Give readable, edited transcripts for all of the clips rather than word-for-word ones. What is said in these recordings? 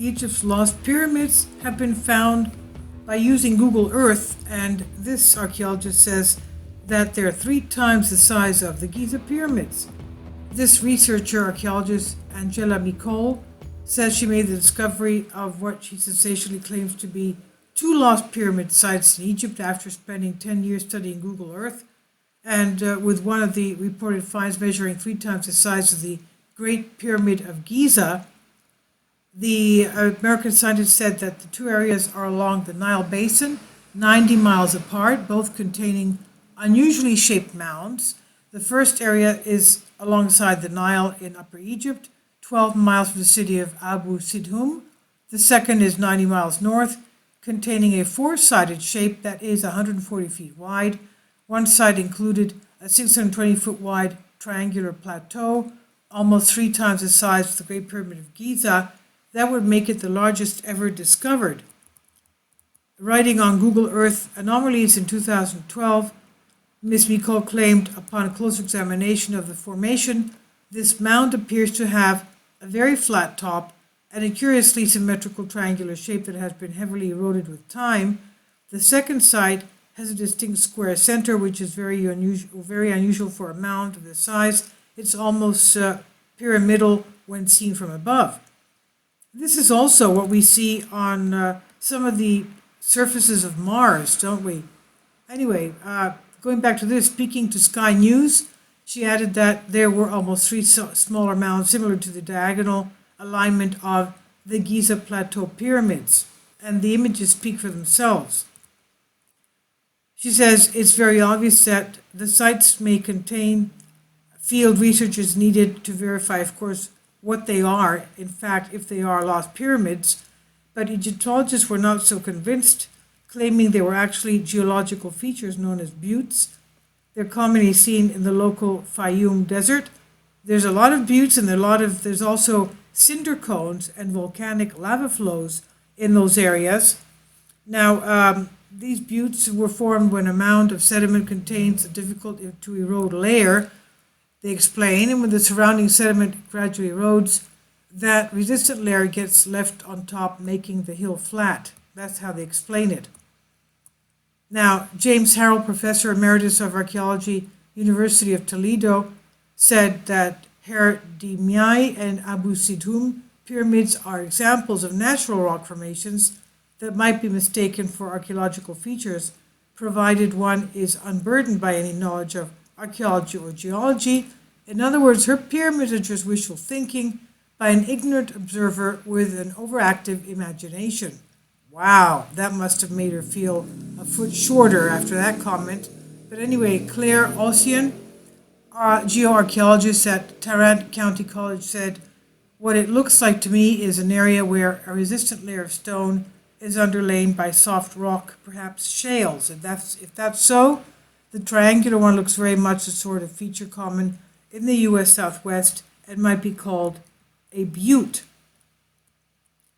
Egypt's lost pyramids have been found by using Google Earth, and this archaeologist says that they're 3 times the size of the Giza pyramids. This researcher archaeologist, Angela Nicole, says she made the discovery of what she sensationally claims to be 2 lost pyramid sites in Egypt after spending 10 years studying Google Earth, and with one of the reported finds measuring 3 times the size of the Great Pyramid of Giza. The American scientist said that the 2 areas are along the Nile Basin, 90 miles apart, both containing unusually shaped mounds. The first area is alongside the Nile in Upper Egypt, 12 miles from the city of Abu Sidhum. The second is 90 miles north, containing a 4-sided shape that is 140 feet wide. One side included a 620-foot wide triangular plateau, almost 3 times the size of the Great Pyramid of Giza. That would make it the largest ever discovered. Writing on Google Earth Anomalies in 2012, Ms. Nicole claimed upon a closer examination of the formation, this mound appears to have a very flat top and a curiously symmetrical triangular shape that has been heavily eroded with time. The second site has a distinct square center, which is very unusual for a mound of this size. It's almost pyramidal when seen from above. This is also what we see on some of the surfaces of Mars, don't we? Anyway, going back to this, speaking to Sky News, she added that there were almost 3 smaller mounds similar to the diagonal alignment of the Giza Plateau pyramids, and the images speak for themselves. She says it's very obvious that the sites may contain field research is needed to verify, of course, what they are, in fact, if they are lost pyramids, but Egyptologists were not so convinced, claiming they were actually geological features known as buttes. They're commonly seen in the local Fayum desert. There's a lot of buttes, and there's also cinder cones and volcanic lava flows in those areas. Now, these buttes were formed when a mound of sediment contains a difficult to erode layer, they explain, and when the surrounding sediment gradually erodes, that resistant layer gets left on top, making the hill flat. That's how they explain it. Now, James Harrell, Professor Emeritus of Archaeology, University of Toledo, said that Her Dimyai and Abu Sidhum pyramids are examples of natural rock formations that might be mistaken for archaeological features, provided one is unburdened by any knowledge of archaeology or geology. In other words, her pyramids are just wishful thinking by an ignorant observer with an overactive imagination. Wow, that must have made her feel a foot shorter after that comment. But anyway, Claire Ossian, geoarchaeologist at Tarrant County College, said, "What it looks like to me is an area where a resistant layer of stone is underlain by soft rock, perhaps shales. If that's so, the triangular one looks very much the sort of feature common in the U.S. Southwest and might be called a butte."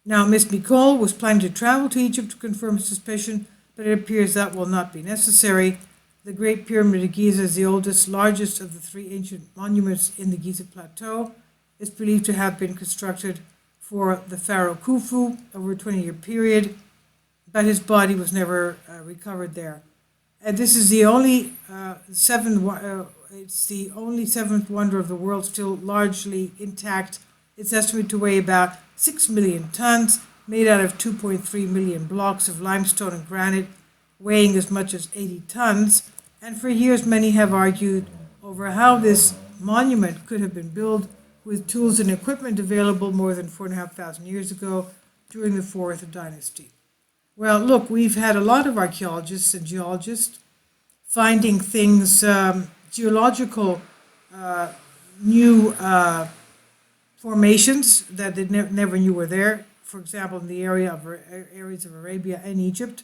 Now, Ms. Nicole was planning to travel to Egypt to confirm suspicion, but it appears that will not be necessary. The Great Pyramid of Giza is the oldest, largest of the 3 ancient monuments in the Giza Plateau. It's believed to have been constructed for the pharaoh Khufu over a 20-year period, but his body was never recovered there. And this is the only it's the only 7th wonder of the world, still largely intact. It's estimated to weigh about 6 million tons, made out of 2.3 million blocks of limestone and granite, weighing as much as 80 tons. And for years, many have argued over how this monument could have been built with tools and equipment available more than 4,500 years ago during the 4th dynasty. Well, look, we've had a lot of archaeologists and geologists finding things, geological new formations that they never knew were there. For example, in the areas of Arabia and Egypt.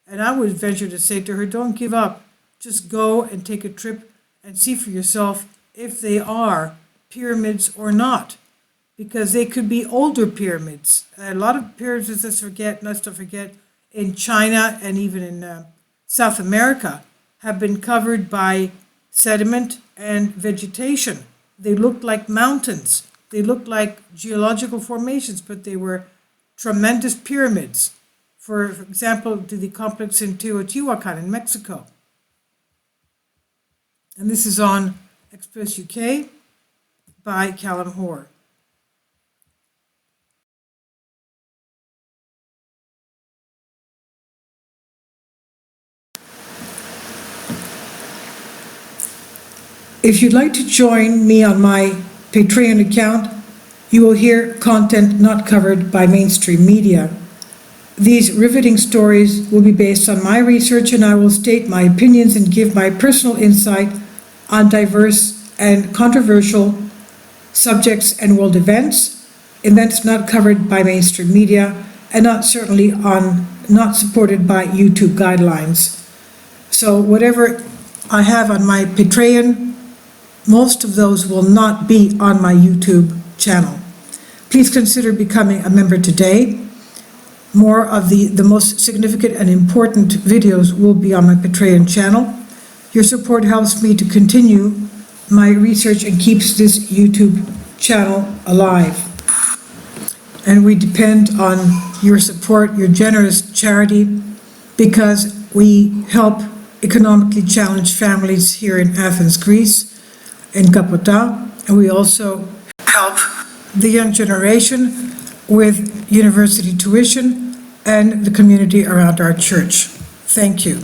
And I would venture to say to her, don't give up. Just go and take a trip and see for yourself if they are pyramids or not, because they could be older pyramids. A lot of pyramids, let's not forget, in China and even in South America have been covered by sediment and vegetation. They looked like mountains. They looked like geological formations, but they were tremendous pyramids. For example, to the complex in Teotihuacan in Mexico. And this is on Express UK by Callum Hoare. If you'd like to join me on my Patreon account, you will hear content not covered by mainstream media. These riveting stories will be based on my research, and I will state my opinions and give my personal insight on diverse and controversial subjects and world events not covered by mainstream media, and not supported by YouTube guidelines. So whatever I have on my Patreon, most of those will not be on my YouTube channel. Please consider becoming a member today. More of the most significant and important videos will be on my Patreon channel. Your support helps me to continue my research and keeps this YouTube channel alive. And we depend on your support, your generous charity, because we help economically challenged families here in Athens, Greece, in Kapota, and we also help the young generation with university tuition and the community around our church. Thank you.